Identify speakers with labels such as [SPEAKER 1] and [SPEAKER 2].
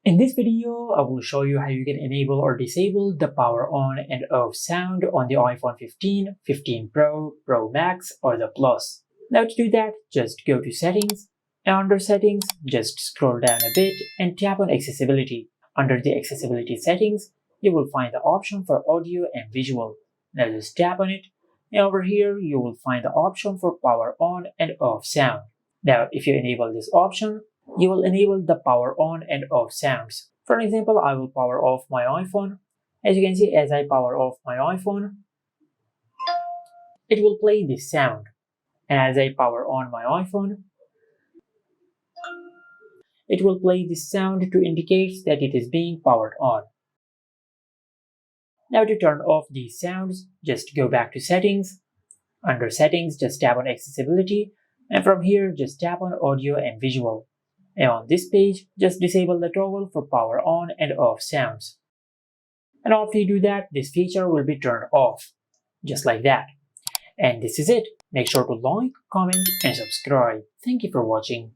[SPEAKER 1] In this video, I will show you how you can enable or disable the power on and off sound on the iPhone 15, 15 Pro, Pro Max, or the Plus. Now to do that, just go to Settings, and under Settings, just scroll down a bit and tap on Accessibility. Under the Accessibility settings, you will find the option for audio and visual. Now just tap on it, and over here you will find the option for power on and off sound. Now if you enable this option, you will enable the power on and off sounds. For example, I will power off my iPhone. As you can see, as I power off my iPhone, it will play this sound. And as I power on my iPhone, it will play this sound to indicate that it is being powered on. Now to turn off these sounds, just go back to Settings. Under Settings, just tap on Accessibility, and from here just tap on Audio and Visual. And on this page, just disable the toggle for power on and off sounds. And after you do that, this feature will be turned off, just like that. And this is it. Make sure to like, comment, and subscribe. Thank you for watching.